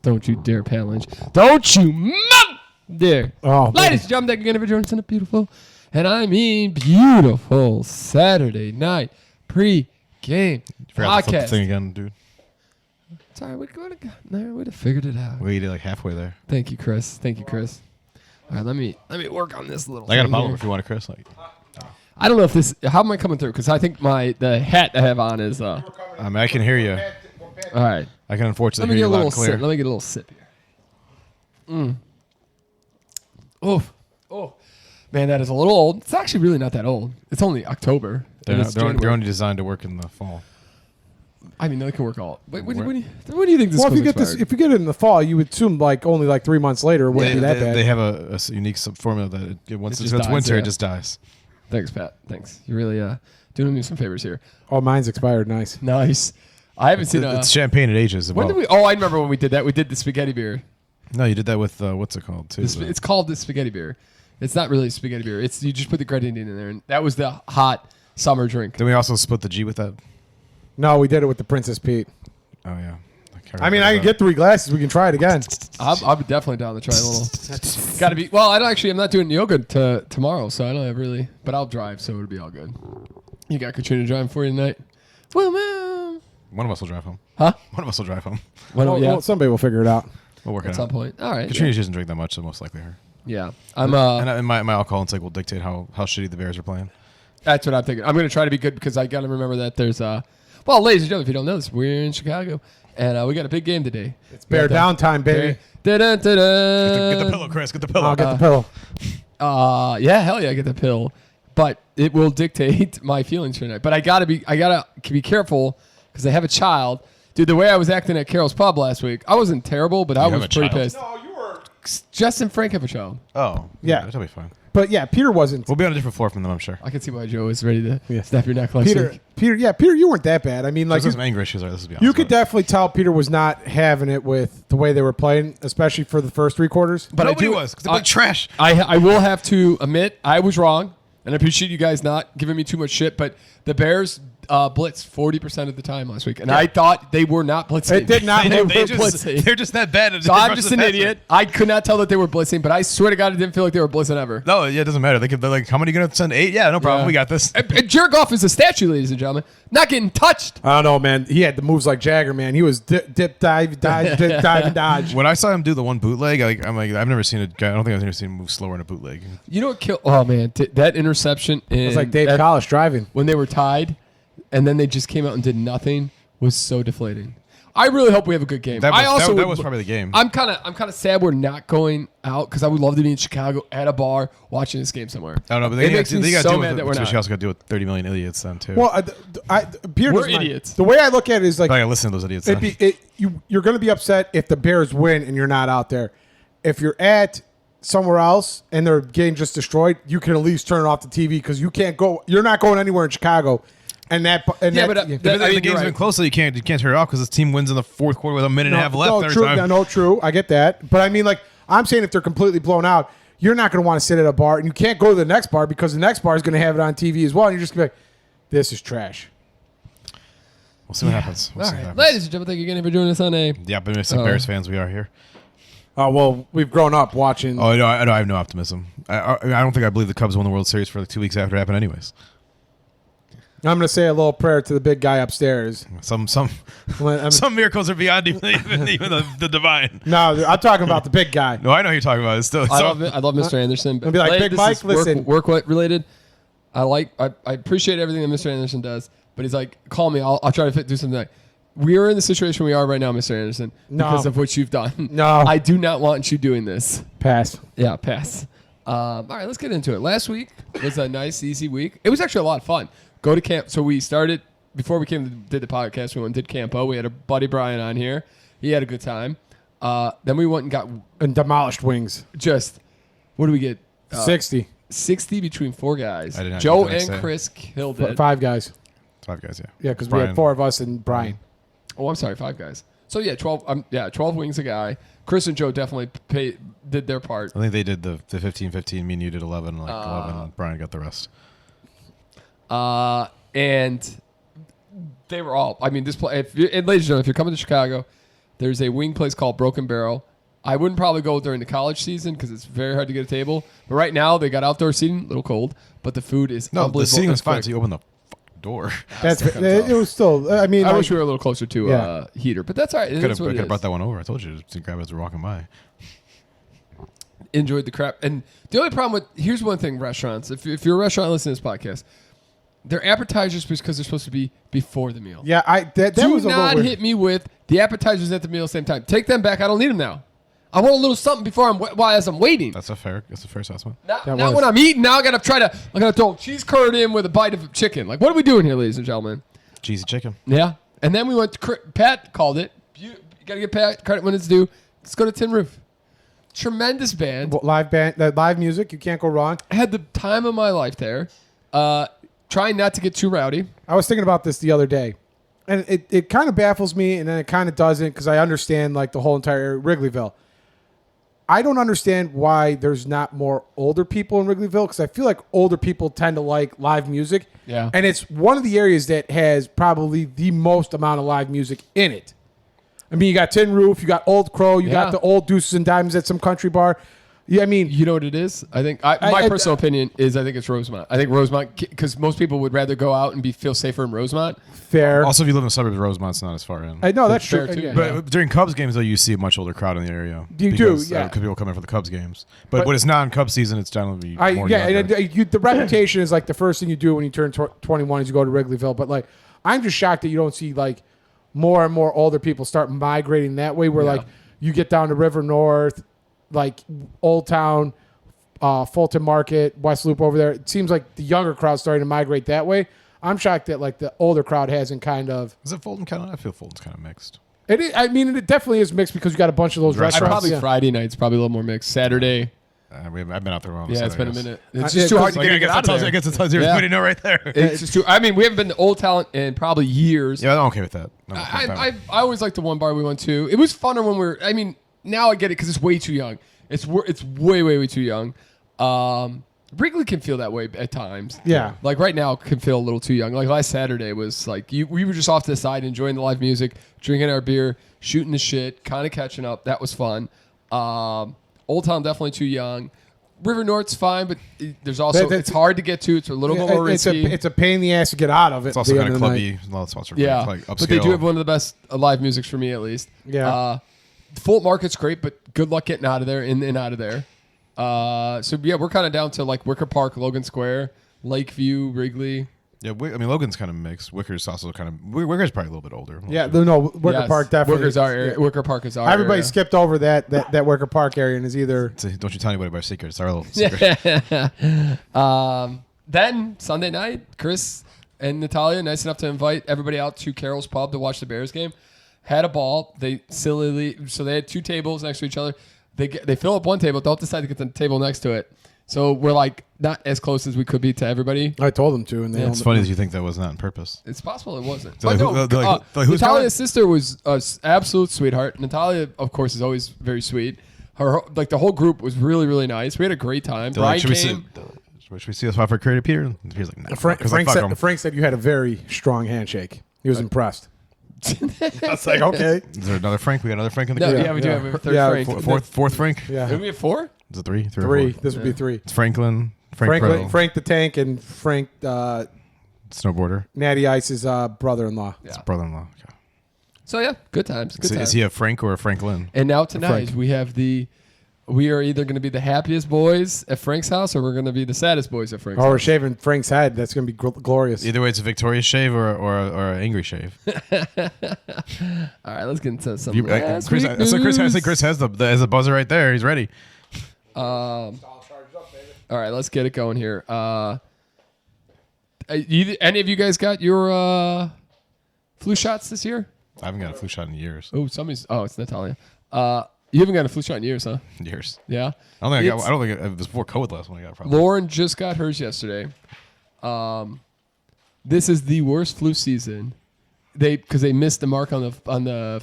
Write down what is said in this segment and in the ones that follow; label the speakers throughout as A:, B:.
A: Don't you dare, Pat Lynch. Don't you dare.
B: Oh,
A: Ladies and gentlemen, thank you again for joining us on a beautiful, and I mean beautiful, Saturday night pre-game podcast.
C: The thing again, dude.
A: Sorry, we'd have figured it out.
C: We did like halfway there.
A: Thank you, Chris. Thank you, Chris. All right, let me work on this little.
C: I got a
A: thing
C: bottle
A: here.
C: if you want it, Chris.
A: I don't know if this. How am I coming through? Because I think the hat I have on is.
C: I mean, I can hear you.
A: All right.
C: I can unfortunately
A: Let me
C: hear
A: get a
C: you loud
A: little
C: and clear.
A: sip. Let me get a little sip here. Oh, man, that is a little old. It's actually really not that old. It's only October.
C: They're only designed to work in the fall.
A: I mean, they can work all. What do you think this?
B: Well, if you get it in the fall, you would assume like only like 3 months later it wouldn't be that bad.
C: They have a unique formula that once it's
A: dies,
C: winter,
A: yeah.
C: it just dies.
A: Thanks, Pat. Thanks. You're really doing me some favors here.
B: Oh, mine's expired. Nice.
A: Nice. I haven't seen
C: It's champagne. It ages.
A: When did we? Oh, I remember when we did that. We did the spaghetti beer.
C: No, you did that with what's it called too?
A: It's called the spaghetti beer. It's not really spaghetti beer. It's you just put the grenadine in there, and that was the hot summer drink.
C: Then we also split the G with that.
B: No, we did it with the Princess Pete.
C: Oh yeah.
B: I mean, I can get 3 glasses. We can try it again.
A: I'll be definitely down to try a little. Got to be. Well, I'm not doing yoga tomorrow, so I don't have really. But I'll drive, so it'll be all good. You got Katrina driving for you tonight? Well, man.
C: One of us will drive home.
A: Huh?
C: One of us will drive home.
B: Well, somebody will figure it out.
C: We'll work
A: At
C: it
A: some
C: out.
A: point. All right.
C: Katrina doesn't drink that much, so most likely her.
A: Yeah. I'm.
C: And my alcohol intake will dictate how shitty the Bears are playing.
A: That's what I'm thinking. I'm going to try to be good because I got to remember that there's well, ladies and gentlemen, if you don't know this, we're in Chicago, and we got a big game today.
B: It's Bear downtime, baby.
C: Get the pillow, Chris. Get the pillow.
B: I'll get the pillow.
A: Yeah, hell yeah, I get the pill. But it will dictate my feelings for tonight. But I gotta be careful because I have a child. Dude, the way I was acting at Carol's Pub last week, I wasn't terrible, but I was pretty pissed.
B: No, you were.
A: Justin and Frank have a child.
C: Oh.
B: Yeah.
C: That'll be fine.
B: But yeah, Peter wasn't.
C: We'll be on a different floor from them, I'm sure.
A: I can see why Joe is ready to snap your neck last week.
B: Peter, you weren't that bad. I mean, like,
C: some anger issues. Let's be honest.
B: you could definitely tell Peter was not having it with the way they were playing, especially for the first 3 quarters.
A: But
C: nobody was because they're like trash.
A: I will have to admit I was wrong, and I appreciate you guys not giving me too much shit. But the Bears blitzed 40% of the time last week, and I thought they were not blitzing.
B: It did not.
A: They were
C: blitzing. They're just that bad.
A: So I'm just an idiot. I could not tell that they were blitzing, but I swear to God, it didn't feel like they were blitzing ever.
C: No, yeah, it doesn't matter. They're like, how many are you going to send? 8? Yeah, no problem.
A: Yeah.
C: We got this.
A: And Jared Goff is a statue, ladies and gentlemen. Not getting touched.
B: I don't know, man. He had the moves like Jagger, man. He was dip, dive, dip, dive, and dodge.
C: When I saw him do the one bootleg, I'm like, I've never seen a guy. I don't think I've ever seen him move slower in a bootleg.
A: You know what killed? Oh man, that interception.
B: It was like Dave Collis driving
A: when they were tied, and then they just came out and did nothing. Was so deflating. I really hope we have a good game.
C: That was probably the game.
A: I'm kind of sad we're not going out because I would love to be in Chicago at a bar watching this game somewhere.
C: I don't know, but
A: it makes me so mad that we're not.
C: You also got to deal with 30 million idiots then too.
B: Well, Peter
A: we're idiots.
B: The way I look at it is like,
C: I listen to those idiots.
B: You're going to be upset if the Bears win and you're not out there. If you're at somewhere else and their game just destroyed, you can at least turn off the TV because you can't go. You're not going anywhere in Chicago. But
C: the game's been close, so you can't turn it off because this team wins in the 4th quarter with a minute and a half left.
B: True. I get that. But I mean, like, I'm saying if they're completely blown out, you're not going to want to sit at a bar, and you can't go to the next bar because the next bar is going to have it on TV as well, and you're just going to be like, this is trash.
C: We'll see what happens.
A: All right. Ladies and gentlemen, thank you again for joining us on a...
C: Yeah, but some Bears fans we are here.
B: Oh, well, we've grown up watching...
C: Oh, no, I have no optimism. I don't think I believe the Cubs won the World Series for like 2 weeks after it happened anyways.
B: I'm going to say a little prayer to the big guy upstairs.
C: Some miracles are beyond even the divine.
B: No, I'm talking about the big guy.
C: No, I know who you're talking about. It's still,
A: I love Mr. Anderson.
B: I'll be like, Big Mike, listen.
A: Work related. I appreciate everything that Mr. Anderson does, but he's like, call me. I'll try to do something. We are in the situation we are right now, Mr. Anderson, because of what you've done.
B: No.
A: I do not want you doing this.
B: Pass.
A: Yeah, pass. All right, let's get into it. Last week was a nice, easy week. It was actually a lot of fun. Go to camp. So we started, before we did the podcast, we went and did Campo. We had a buddy Brian on here. He had a good time. Then we went and got...
B: And demolished wings.
A: Just, what do we get?
B: 60.
A: 60 between 4 guys.
C: I did not
A: Joe and Chris killed it.
B: 5 guys.
C: 5 guys, yeah.
B: Yeah, because we had 4 of us and Brian.
A: Oh, I'm sorry, 5 guys. So, yeah, 12 wings a guy. Chris and Joe definitely did their part.
C: I think they did the 15-15. Me and you did 11. 11. Brian got the rest.
A: And they were all. I mean, this play. And ladies and gentlemen, if you're coming to Chicago, There's a wing place called Broken Barrel. I wouldn't probably go during the college season because it's very hard to get a table. But right now, they got outdoor seating, a little cold, but the food is unbelievable.
C: The seating was fine
A: quick.
C: until you open the door.
B: It was still. I mean,
A: I wish we were a little closer to heater, but that's all right.
C: Could have brought that one over. I told you to grab it as we're walking by.
A: Enjoyed the crap. And the only problem here's one thing, restaurants. If you're a restaurant listening to this podcast, they're appetizers because they're supposed to be before the meal.
B: Yeah, that was a little weird.
A: Do not hit me with the appetizers at the meal at the same time. Take them back. I don't need them now. I want a little something before as I'm waiting.
C: That's a fair assessment.
A: Not when I'm eating. Now I gotta throw cheese curd in with a bite of chicken. Like, what are we doing here, ladies and gentlemen?
C: Cheesy chicken.
A: Yeah. And then we went to Pat called it. You gotta give Pat credit when it's due. Let's go to Tin Roof. Tremendous band.
B: Live music. You can't go wrong.
A: I had the time of my life there. Trying not to get too rowdy.
B: I was thinking about this the other day, and it kind of baffles me, and then it kind of doesn't because I understand like the whole entire Wrigleyville. I don't understand why there's not more older people in Wrigleyville because I feel like older people tend to like live music.
A: Yeah.
B: And it's one of the areas that has probably the most amount of live music in it. I mean, you got Tin Roof, you got Old Crow, you got the old Deuces and Diamonds at some country bar. Yeah, I mean,
A: you know what it is? I think my personal opinion is I think it's Rosemont. I think Rosemont because most people would rather go out and feel safer in Rosemont.
B: Fair.
C: Also, if you live in the suburbs, Rosemont's not as far in.
B: I know that's true.
A: Fair too.
B: Yeah.
C: But during Cubs games, though, you see a much older crowd in the area.
B: You do, yeah.
C: Because people come in for the Cubs games. But when it's non-Cub season, it's generally more
B: and
C: younger.
B: the reputation is like the first thing you do when you turn 21 is you go to Wrigleyville. But like, I'm just shocked that you don't see like more and more older people start migrating that way. Where like you get down to River North, like Old Town, Fulton Market, West Loop over there. It seems like the younger crowd's starting to migrate that way. I'm shocked that like the older crowd hasn't kind of.
C: Is it Fulton kind of? I feel Fulton's kind of mixed.
B: It is, I mean, it definitely is mixed because you got a bunch of those restaurants.
A: Probably Friday night's probably a little more mixed. Saturday.
C: I've been out there on
A: Yeah,
C: Saturday,
A: it's been a
C: I guess.
A: minute. It's just too hard to get out of there.
C: I guess it tells you everybody know right there.
A: It's just too. I mean, we haven't been to Old Town in probably years.
C: Yeah, I'm okay with that.
A: I always liked the one bar we went to. It was funner when we were. I mean, now I get it because it's way too young. It's way too young. Wrigley can feel that way at times.
B: Yeah.
A: Like right now can feel a little too young. Like last Saturday was like we were just off to the side enjoying the live music, drinking our beer, shooting the shit, kind of catching up. That was fun. Old Town definitely too young. River North's fine, but there's also it's hard to get to. It's a little bit more risky.
B: It's a pain in the ass to get out of it.
C: It's also kind of clubby.
A: Yeah,
C: like upscale.
A: but they do have one of the best live musics for me at least.
B: Yeah.
A: Fulton Market's great, but good luck getting out of there, in and out of there. So yeah, we're kind of down to like Wicker Park, Logan Square, Lakeview, Wrigley.
C: Yeah, I mean Logan's kind of mixed. Wicker's also kind of Wicker's probably a little bit older.
B: Yeah, Wicker Park definitely.
A: Wicker's our area. Wicker Park is our
B: Everybody
A: area.
B: skipped over that Wicker Park area and is either.
C: Don't you tell anybody about our secret. It's our little secret.
A: Then Sunday night, Chris and Natalia, nice enough to invite everybody out to Carroll's Pub to watch the Bears game. Had a ball. They had two tables next to each other. They fill up one table. Don't decide to get the table next to it. So we're like not as close as we could be to everybody.
B: I told them to, and they.
C: It's funny that you think that was not on purpose.
A: It's possible it wasn't.
C: So who's
A: Natalia's sister was an absolute sweetheart. Natalia, of course, is always very sweet. The whole group was really, really nice. We had a great time. Brian came.
C: Should we see a spot for Creative Peter? And he was like, no.
B: Frank said you had a very strong handshake. He was impressed. I was like, okay.
C: Is there another Frank? We got another Frank in the group?
A: Yeah, we do have a third Frank.
C: Fourth Frank?
B: Yeah.
A: Did we have four?
C: Is it three?
B: Three. This would be three.
C: It's Franklin, Frank
B: the Tank, and Frank
C: Snowboarder.
B: Natty Ice's brother-in-law.
C: Yeah. It's brother-in-law. Okay.
A: So yeah, good times. Good times.
C: Is he a Frank or a Franklin?
A: And now tonight we are either going to be the happiest boys at Frank's house or we're going to be the saddest boys at Frank's house.
B: Or we're shaving Frank's head. That's going to be glorious.
C: Either way, it's a victorious shave or an angry shave.
A: All right, let's get into some
C: Chris has the buzzer right there. He's ready.
A: All right, let's get it going here. Any of you guys got your flu shots this year?
C: I haven't got a flu shot in years.
A: Oh, it's Natalia. You haven't got a flu shot in years, huh?
C: Years.
A: Yeah.
C: I don't think it was before COVID last one I got. Probably.
A: Lauren just got hers yesterday. This is the worst flu season. Because they missed the mark on the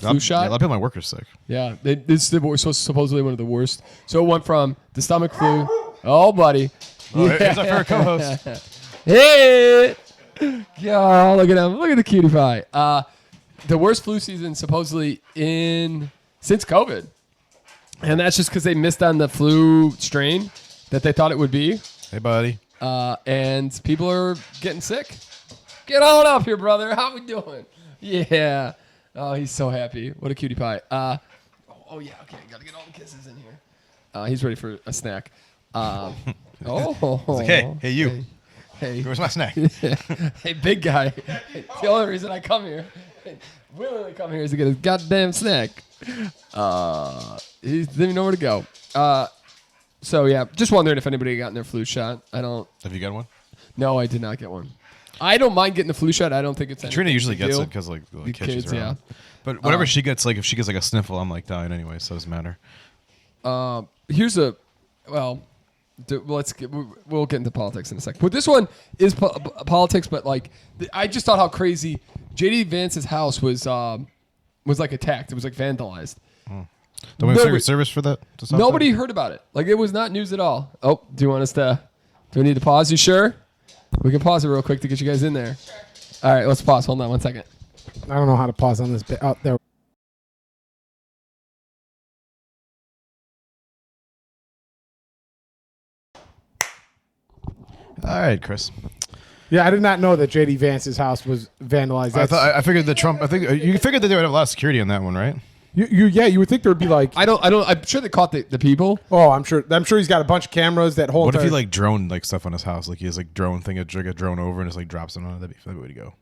A: flu shot.
C: Yeah, a lot of people at my work are sick.
A: Yeah, this is supposedly one of the worst. So it went from the stomach flu. Oh, buddy.
C: Here's our favorite co-host.
A: Hey. Yeah, look at him. Look at the cutie pie. the worst flu season supposedly since COVID. And that's just because they missed on the flu strain that they thought it would be.
C: Hey, buddy.
A: And people are getting sick. Get on up here, brother. How we doing? Yeah. Oh, he's so happy. What a cutie pie. Oh, yeah. Okay. Got to get all the kisses in here. He's ready for a snack. Oh.
C: Like, hey, you.
A: Hey.
C: Where's my snack?
A: Hey, big guy. The only reason I come here, willingly come here, is to get a goddamn snack. He didn't even know where to go. So, yeah, just wondering if anybody got their flu shot. I don't.
C: Have you got one?
A: No, I did not get one. I don't mind getting the flu shot. I don't think it's
C: Katrina usually gets it because like the kids around. Yeah. But whatever she gets, like if she gets like a sniffle, I'm like dying anyway, so it doesn't matter. We'll get into politics in a second. But this one is politics, but like I just thought how crazy JD Vance's house was like attacked. It was like vandalized. Don't we have Secret Service for that?
A: Nobody heard about it. Like it was not news at all. Oh, do we need to pause? You sure? We can pause it real quick to get you guys in there. All right, let's pause. Hold on 1 second.
B: I don't know how to pause on this bit out there.
C: All right, Chris.
B: Yeah, I did not know that JD Vance's house was vandalized.
C: I figured that Trump. I think you figured that they would have a lot of security on that one, right?
B: You would think there would be like.
A: I'm sure they caught the people.
B: Oh, I'm sure he's got a bunch of cameras that hold.
C: What if he like drone like stuff on his house? Like he has like drone thing, a drone over and just like drops it on it. That'd be the way to go.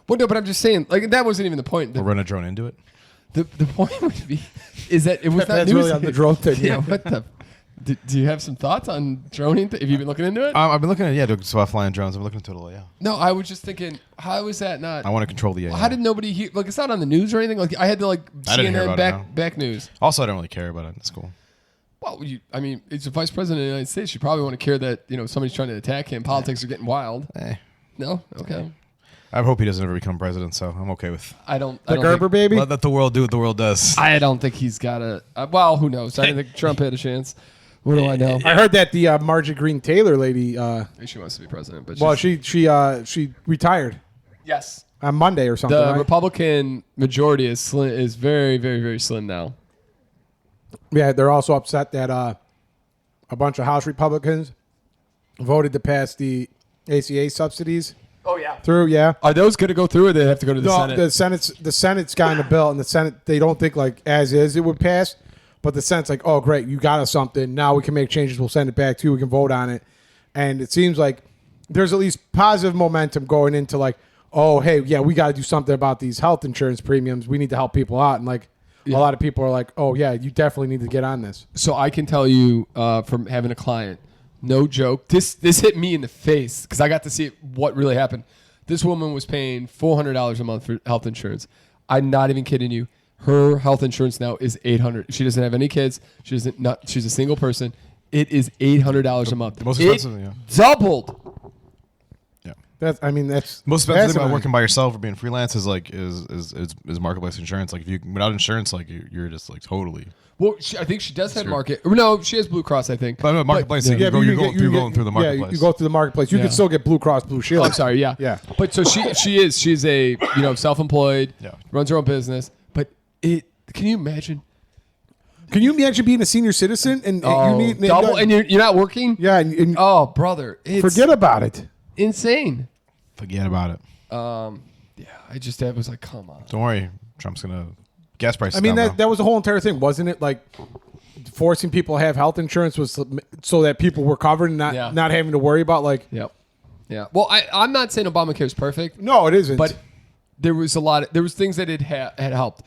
A: Well, no, but I'm just saying, like that wasn't even the point.
C: Or run a drone into it.
A: The point would be is that it was not
B: that's
A: news.
B: really on the drone thing.
A: Yeah, what the. Do you have some thoughts on droning? Have you been looking into it?
C: I've been looking at doing flying drones. I've been looking into it a lot. Yeah.
A: No, I was just thinking, how is that not?
C: I want to control the AI.
A: How did nobody hear? Like, it's not on the news or anything. Like, I had to like CNN back news.
C: Also, I don't really care about it. It's cool.
A: Well, it's the vice president of the United States. You probably want to care that somebody's trying to attack him. Politics are getting wild. No, okay.
C: I hope he doesn't ever become president, so I'm okay with.
A: I don't.
B: Gerber baby.
C: Let the world do what the world does.
A: I don't think he's got a. Well, who knows? I didn't think Trump had a chance. What do I know?
B: I heard that the Marjorie Greene Taylor lady.
A: She wants to be president, but
B: she retired.
A: Yes.
B: On Monday or something.
A: The
B: right?
A: Republican majority is very, very, very slim now.
B: Yeah, they're also upset that a bunch of House Republicans voted to pass the ACA subsidies.
A: Oh yeah.
B: Through, yeah.
A: Are those going to go through, or they have to go to the Senate?
B: The Senate's gotten a bill, and the Senate they don't think like as is it would pass. But the Senate's like, oh, great, you got us something. Now we can make changes. We'll send it back to you. We can vote on it. And it seems like there's at least positive momentum going into like, oh, hey, yeah, we got to do something about these health insurance premiums. We need to help people out. And like a lot of people are like, oh, yeah, you definitely need to get on this.
A: So I can tell you from having a client, no joke, this hit me in the face because I got to see what really happened. This woman was paying $400 a month for health insurance. I'm not even kidding you. Her health insurance now is $800. She doesn't have any kids. She's a single person. It is $800 a month.
C: The most expensive, yeah.
A: Doubled.
C: Yeah.
B: That's
C: most expensive thing about working by yourself or being freelance is like is marketplace insurance. Like if you without insurance, like you're just like totally.
A: Well, I think she does have market. No, she has Blue Cross, I think.
C: But no, marketplace. You're going through the marketplace.
B: Yeah, you go through the marketplace. You can still get Blue Cross Blue Shield.
A: Oh, I'm sorry. Yeah.
B: Yeah.
A: But so she's a self-employed.
C: Yeah. Runs
A: her own business. But can you imagine?
B: Can you imagine being a senior citizen and you need
A: double and you're not working?
B: Yeah. And
A: oh, brother,
B: forget about it.
A: Insane.
C: Forget about it.
A: Yeah, I was like, come on.
C: Don't worry, Trump's gonna gas prices.
B: I mean, that was the whole entire thing, wasn't it? Like forcing people to have health insurance was so that people were covered and not having to worry about like.
A: Yep. Yeah. Well, I'm not saying Obamacare is perfect.
B: No, it isn't.
A: But there was things that had helped.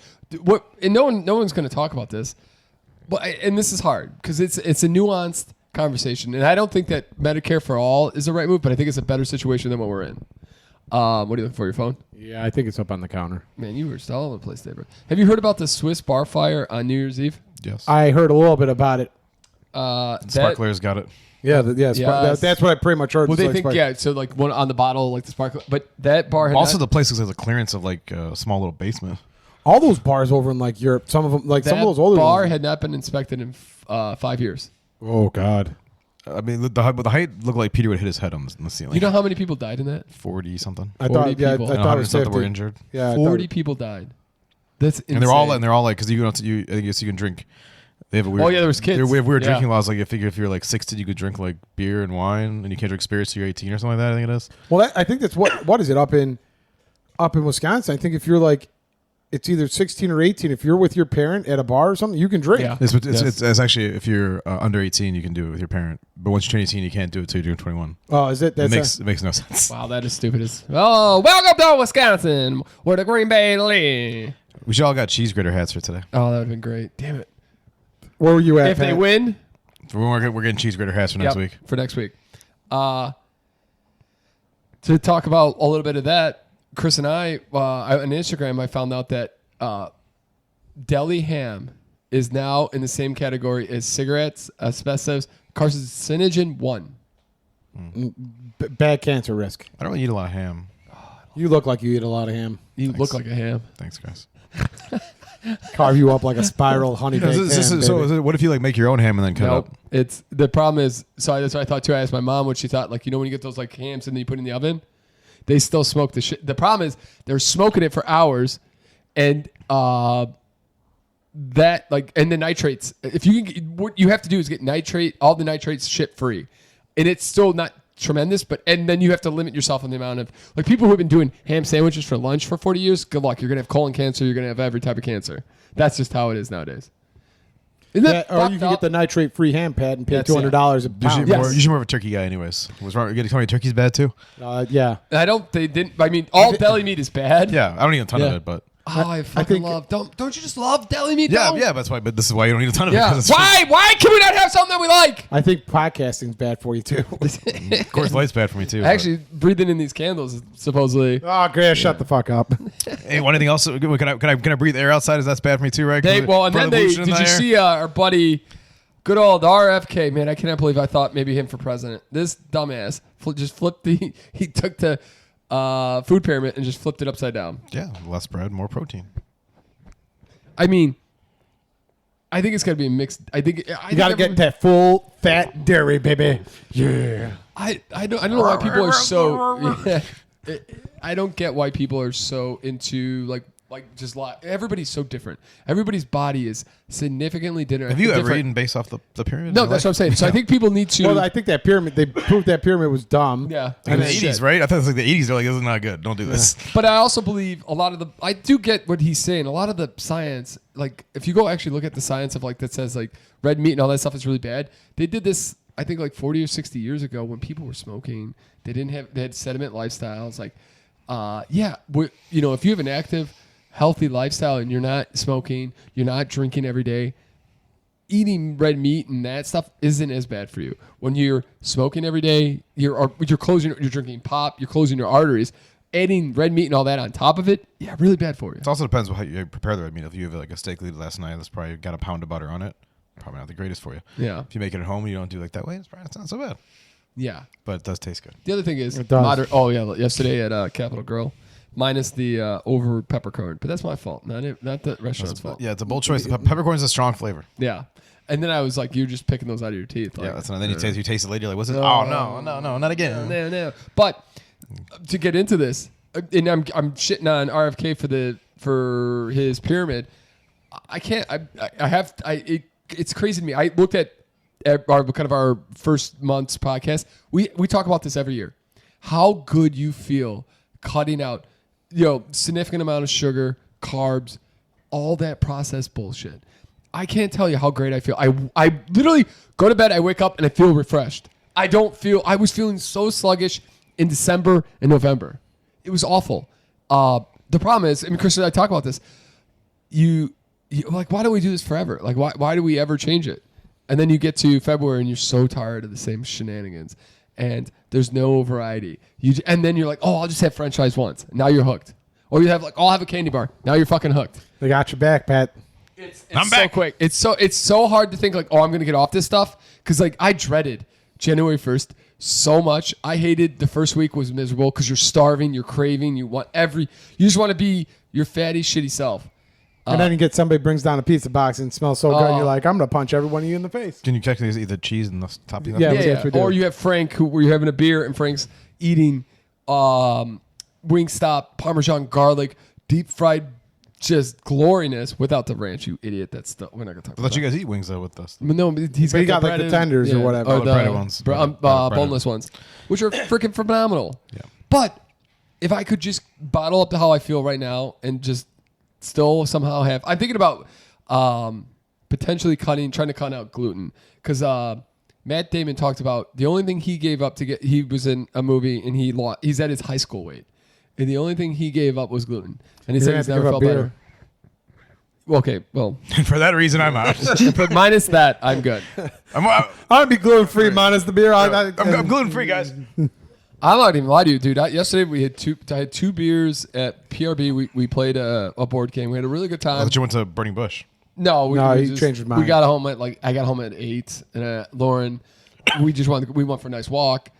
A: And no one's going to talk about this, and this is hard because it's a nuanced conversation, and I don't think that Medicare for all is the right move, but I think it's a better situation than what we're in. What are you looking for? Your phone?
B: Yeah, I think it's up on the counter.
A: Man, you were all over the place, David. Have you heard about the Swiss bar fire on New Year's Eve?
C: Yes,
B: I heard a little bit about it.
C: Sparkler's got it.
B: Yeah, that's what I pretty much heard.
A: Well, they think so like one on the bottle, like the sparkler, but that bar had
C: also the place has a clearance of like a small little basement.
B: All those bars over in like Europe, some of them like some of those older
A: bar
B: ones.
A: had not been inspected in 5 years.
B: Oh God.
D: I mean, the height looked like Peter would hit his head on the ceiling.
A: You know how many people died in that?
D: 40 something.
B: I thought,
A: 40
B: yeah, I
A: people.
D: And
B: thought it
D: 100
B: was
D: something
B: 50.
D: were injured.
B: Yeah,
A: 40 people died. That's insane.
D: And they're all like because I guess you can drink. They have a weird.
A: Oh, yeah, there was kids.
D: We have weird
A: Yeah.
D: drinking laws. Like, I figure if you're like 16, you could drink like beer and wine, and you can't drink spirits till you're 18 or something like that. I think it is.
B: Well, I think that's what is it up in Wisconsin? I think if you're like, it's either 16 or 18. If you're with your parent at a bar or something, you can drink.
A: Yeah.
D: It's actually if you're under 18, you can do it with your parent. But once you turn 18, you can't do it till you're 21.
B: Oh, is it?
D: It
B: That's
D: makes no sense.
A: Wow, that is stupid. Oh, welcome to Wisconsin, where the Green Bay Lee.
D: We should all got cheese grater hats for today.
A: Oh, that would have been great. Damn it.
B: where were you at?
A: If they
B: Pat?
A: win,
D: We're getting cheese grater hats for next
A: yep,
D: week.
A: For next week. To talk about a little bit of that, Chris and I on Instagram, I found out that deli ham is now in the same category as cigarettes, asbestos, carcinogen 1.
B: Bad cancer risk.
D: I don't really eat a lot of ham.
B: You look like you eat a lot of ham.
A: You look like a ham.
D: Thanks, guys.
B: Carve you up like a spiral honey baked ham.
D: So what if you like make your own ham and then cut
A: Nope.
D: up?
A: It's the problem is that's what I thought too. I asked my mom what she thought. Like, you know when you get those like hams and then you put it in the oven, they still smoke the shit. The problem is they're smoking it for hours, and that like and the nitrates. If you can, what you have to do is get all the nitrates shit free, and it's still not tremendous. And then you have to limit yourself on the amount of like people who have been doing ham sandwiches for lunch for 40 years. Good luck. You're gonna have colon cancer. You're gonna have every type of cancer. That's just how it is nowadays. Isn't that
B: Or you
A: fucked
B: can
A: up?
B: get the nitrate free ham pad and pay
A: That's
B: $200 a
D: Usually,
B: pound.
A: Yes.
D: usually more of a turkey guy, anyways. Was wrong? You telling me turkey's bad too?
B: Yeah.
A: They didn't. I mean, all deli meat is bad.
D: Yeah, I don't eat a ton of
A: Yeah.
D: it, but
A: Oh, I fucking
B: think-
A: love. Don't you just love deli meat?
D: yeah,
A: though?
D: yeah. That's why. But this is why you don't eat a ton of it.
A: Yeah.
D: 'cause it's
A: Why can we not have something that we like?
B: I think podcasting's bad for you too.
D: Of course, light's bad for me too.
A: Actually, breathing in these candles is supposedly.
B: Oh, Grant, shut the fuck up.
D: but- hey, one anything else? Can I breathe air outside? Is that bad for me too? Right?
A: And then did you see our buddy, good old RFK? Man, I cannot believe I thought maybe him for president. This dumbass just flipped he took the food pyramid and just flipped it upside down.
D: Yeah, less bread, more protein.
A: I mean, I think it's got to be a mixed. I think
B: You got to get that full fat dairy, baby. Yeah.
A: I don't know why people are so. I don't get why people are so into just everybody's so different. Everybody's body is significantly different.
D: Have you ever eaten based off the pyramid?
A: No, that's what I'm saying. So I think people need to.
B: Well, I think that pyramid, they proved that pyramid was dumb.
A: Yeah.
D: in the
A: And
D: 80s, right? I thought it was like the 80s. They're like, this is not good. Don't do this.
A: But I also believe a lot of I do get what he's saying. A lot of the science, like if you go actually look at the science of like that says like red meat and all that stuff is really bad. They did this, I think like 40 or 60 years ago when people were smoking. They had sediment lifestyles. Like, if you have an active, healthy lifestyle and you're not smoking, you're not drinking every day, eating red meat and that stuff isn't as bad for you. When you're smoking every day, you're drinking pop, you're closing your arteries, adding red meat and all that on top of it, really bad for you.
D: It also depends on how you prepare the red meat. If you have like a steak last night, that's probably got a pound of butter on it. Probably not the greatest for you.
A: Yeah.
D: If you make it at home and you don't do like that way, it's not so bad.
A: Yeah.
D: But it does taste good.
A: The other thing is
B: It does.
A: yesterday at Capitol Grill, minus the over peppercorn, but that's my fault, not the restaurant's fault.
D: Yeah, it's a bold choice. Peppercorn is a strong flavor.
A: Yeah. And then I was like, you're just picking those out of your teeth. Like,
D: Yeah, that's and then you taste it later. You're like, what's this? Oh no, not again.
A: No. But to get into this, and I'm shitting on RFK for his pyramid. I can't. It's crazy to me. I looked at our first month's podcast. We talk about this every year. How good you feel cutting out, significant amount of sugar, carbs, all that processed bullshit. I can't tell you how great I feel. I literally go to bed, I wake up, and I feel refreshed. I was feeling so sluggish in December and November. It was awful. The problem is, Chris and I talk about this. You like, why do we do this forever? Like, why do we ever change it? And then you get to February and you're so tired of the same shenanigans, and there's no variety. And then you're like, oh, I'll just have French fries once. Now you're hooked. Or you have like, I'll have a candy bar. Now you're fucking hooked.
B: They got your back, Pat.
A: It's
D: I'm
A: so
D: back.
A: quick. It's so hard to think like, oh, I'm gonna get off this stuff, because like I dreaded January 1st so much. I hated the first week was miserable because you're starving, you're craving, you just want to be your fatty, shitty self.
B: And then you get somebody brings down a pizza box and it smells so good, and you're like, I'm gonna punch every one of you in the face.
D: Can you technically eat the cheese and the topping?
B: Yeah,
A: Yeah,
B: we do.
A: or you have Frank, where you're having a beer and Frank's eating Wingstop, Parmesan garlic, deep fried, just gloriness without the ranch. You idiot! That's the we're not gonna talk
D: I
A: about.
D: thought you guys eat wings though with us.
A: No, he's
B: But you got
A: the
B: like the
A: breaded-
B: tenders or whatever.
D: Oh, the breaded ones. Breaded
A: boneless ones, which are freaking phenomenal.
D: Yeah.
A: But if I could just bottle up to how I feel right now and just still somehow have, I'm thinking about potentially trying to cut out gluten, because Matt Damon talked about the only thing he gave up to get, he was in a movie and he's at his high school weight, and the only thing he gave up was gluten, and he said
B: gonna
A: he's
B: have to
A: never
B: give
A: felt
B: up beer.
A: better. Okay, well,
D: And for that reason, I'm out.
A: but minus that, I'm good.
D: I'm
B: I'll be gluten free minus the beer.
D: I'm gluten free, guys.
A: I'm not even lie to you, dude. Yesterday we had I had 2 beers at PRB. We played a board game. We had a really good
D: I
A: time.
D: thought you went to Burning Bush.
A: No,
B: he changed his mind.
A: We got home at I got home at 8, and Lauren, we went for a nice walk.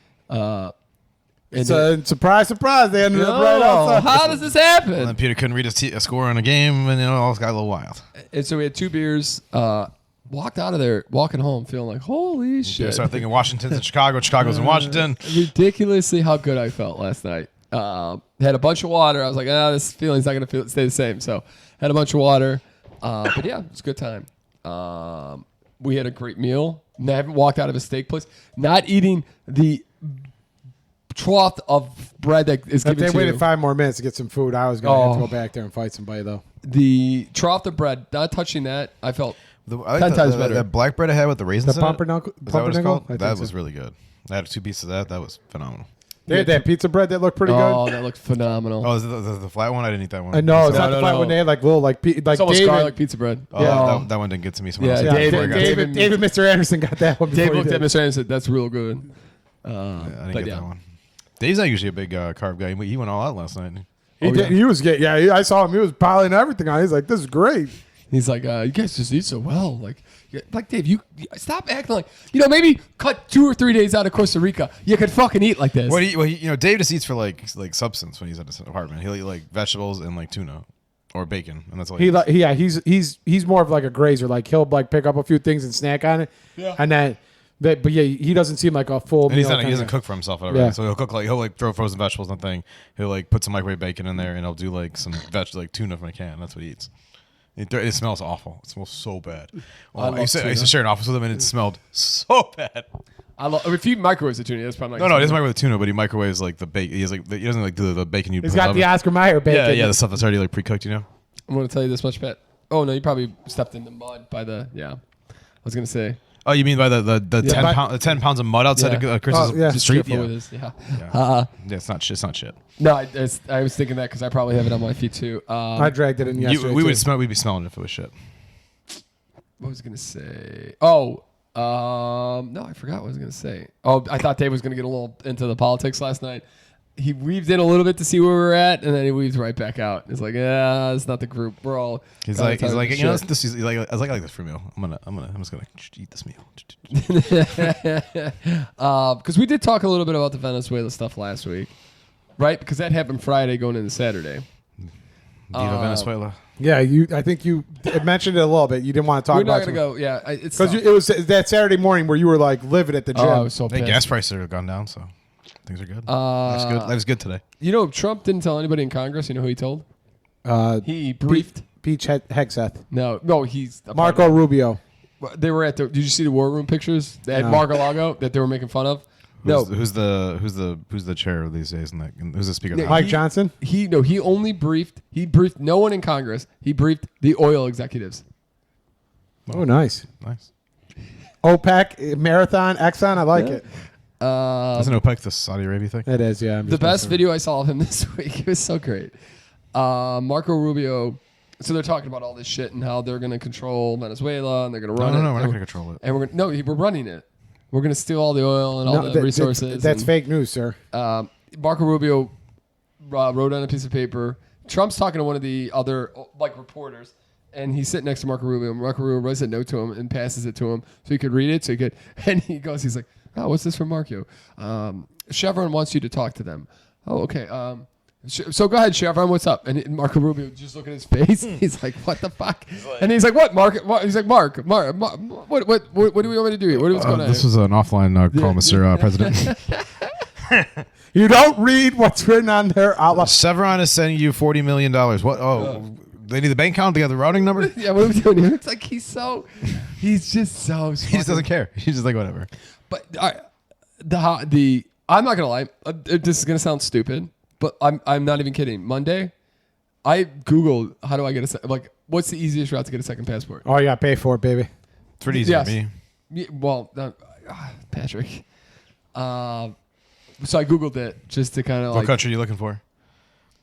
B: It's a surprise. They ended up right outside.
A: How does this
D: And
A: happen?
D: then Peter couldn't read a score on a game, and all got a little wild.
A: And so we had 2 beers. Walked out of there, walking home, feeling like holy
D: I
A: shit.
D: started thinking Washington's in Chicago, Chicago's in Washington.
A: Ridiculously how good I felt last night. Had a bunch of water. I was like, this feeling's not gonna stay the same. So had a bunch of water. But yeah, it was a good time. We had a great meal. I haven't walked out of a steak place. Not eating the trough of bread that is
B: If
A: given
B: they
A: to
B: waited
A: you.
B: 5 more minutes to get some food, I was gonna have to
A: Oh.
B: go back there and fight somebody though.
A: The trough of bread, not touching that, I felt
D: I like
A: 10 times better.
D: That black bread I had with the raisins
B: The
D: in it.
B: pumpernickel-
D: Is that what it's
B: pumpernickel?
D: called?
B: I think
D: That
B: so.
D: was really good. I had 2 pieces of that. That was phenomenal.
B: They had that pizza bread that looked pretty
A: oh,
B: good.
A: that looked phenomenal.
D: Oh, is it the flat one? I didn't eat that one.
B: I know it's
A: No,
B: not the
A: no,
B: flat
A: no.
B: when they had like little like
A: It's almost
B: David.
A: garlic pizza bread.
D: Oh,
A: Yeah.
D: that one didn't get to me. Someone
A: Yeah,
D: else
B: Yeah,
D: did.
A: David-
B: David, Mr. Anderson got that one.
A: Dave
B: Before
A: looked
B: he
A: at
B: did.
A: Mr. Anderson and said, "That's real good."
D: I didn't
A: But
D: get
A: yeah.
D: that one. Dave's not usually a big carb guy. He went all out last night.
B: He did. He was getting. Yeah, I saw him. He was piling everything on. He's like, "This is great."
A: He's like, "You guys just eat so well." Like Dave, you stop acting like maybe cut 2 or 3 days out of Costa Rica. You could fucking eat like this.
D: Dave just eats for like substance when he's at his apartment. He'll eat like vegetables and like tuna or bacon, and that's all he eats.
B: He's more of like a grazer. Like he'll like pick up a few things and snack on it. Yeah. And then, but yeah, he doesn't seem like a full.
D: And he
B: meal
D: doesn't
B: kinda-
D: cook for himself. Whatever.
B: Yeah.
D: So he'll throw frozen vegetables and thing. He'll like put some microwave bacon in there, and he'll do like some like tuna from a can. That's what he eats. It smells awful. It smells so bad.
A: I
D: I used to share an office with him, and it smelled so bad.
A: If he microwaves the tuna, that's probably
D: No, he doesn't microwave the tuna, but he microwaves like the bacon. He doesn't like do the bacon you.
B: He's
D: put
B: got
D: in
B: the
D: oven.
B: Oscar Mayer bacon.
D: Yeah, the stuff that's already like pre-cooked.
A: I'm going to tell you this much, Pat. Oh no, you probably stepped in the mud by the. Yeah, I was going to say.
D: Oh, you mean by the 10 pounds of mud outside
A: Yeah.
D: of Chris's
B: Oh, yeah.
D: street?
A: Careful with this. Yeah.
D: Yeah, it's not shit.
A: No, I was thinking that because I probably have it on my feet too.
B: I dragged it in yesterday.
D: We'd
B: too.
D: be smelling it if it was shit.
A: What was I going to say? Oh, no, I forgot what I was going to say. Oh, I thought Dave was going to get a little into the politics last night. He weaved in a little bit to see where we were at, and then he weaves right back out. It's like, yeah, it's not the group. We're all.
D: He's
A: kinda
D: like,
A: tired of
D: you know,
A: shit.
D: this is like, I like this free meal. I'm just gonna eat this meal.
A: Because we did talk a little bit about the Venezuela stuff last week, right? Because that happened Friday going into Saturday.
D: Viva Venezuela.
B: Yeah, I think you mentioned it a little bit. You didn't want to talk
A: We're
B: about
A: not going to go. Yeah, it's
B: because it was that Saturday morning where you were like livid at the gym.
A: Oh, I was so
D: I think
A: pissed.
D: gas prices have gone down, so things are good. Life's good today.
A: Trump didn't tell anybody in Congress. You know who he told? He
B: Pete
A: briefed.
B: Hegseth,
A: No, he's a part
B: Marco
A: of
B: Rubio.
A: it. They were at the. Did you see the war room pictures? They had
B: No.
A: Mar-a-Lago that they were making fun of.
D: Who's the chair these days? And who's the speaker? of the
A: Yeah,
D: House?
B: Mike Johnson.
A: He only briefed. He briefed no one in Congress. He briefed the oil executives.
B: Oh, nice.
D: Nice.
B: OPEC Marathon Exxon. I like it.
D: Isn't OPEC the Saudi Arabia thing?
B: It is. Yeah. I'm
A: The
B: just
A: best
B: messing
A: video I saw of him this week. It was so great. Marco Rubio. So they're talking about all this shit and how they're going to control Venezuela and they're going to run it.
D: No, we're not going to control it.
A: And we're running it. We're going to steal all the oil and all
B: No,
A: the resources.
B: That's
A: and,
B: fake news, sir.
A: Marco Rubio wrote on a piece of paper. Trump's talking to one of the other reporters, and he's sitting next to Marco Rubio. And Marco Rubio writes a note to him and passes it to him so he could read it. And he's like, "Oh, what's this from Marco? Chevron wants you to talk to them." Oh, okay. So go ahead, Chevron. What's up? And Marco Rubio just look at his face. He's like, "What the fuck?" And he's like, "What, Mark?" He's like, "Mark, what do we want me to do here? What's going on?"
D: This was an offline call, Mr. President.
B: You don't read what's written on their outline.
D: Chevron is sending you $40 million. What? Oh, they need the bank account. They got the routing number.
A: Yeah, what are we doing here? It's like he's just so.
D: He just doesn't care. He's just like whatever.
A: But I'm not gonna lie. This is gonna sound stupid, but I'm not even kidding. Monday, I Googled how do I get what's the easiest route to get a second passport?
B: Oh, you got to pay for it, baby.
D: It's pretty easy for me.
A: Yeah, well, Patrick. So I Googled it just to kind of
D: What country are you looking for?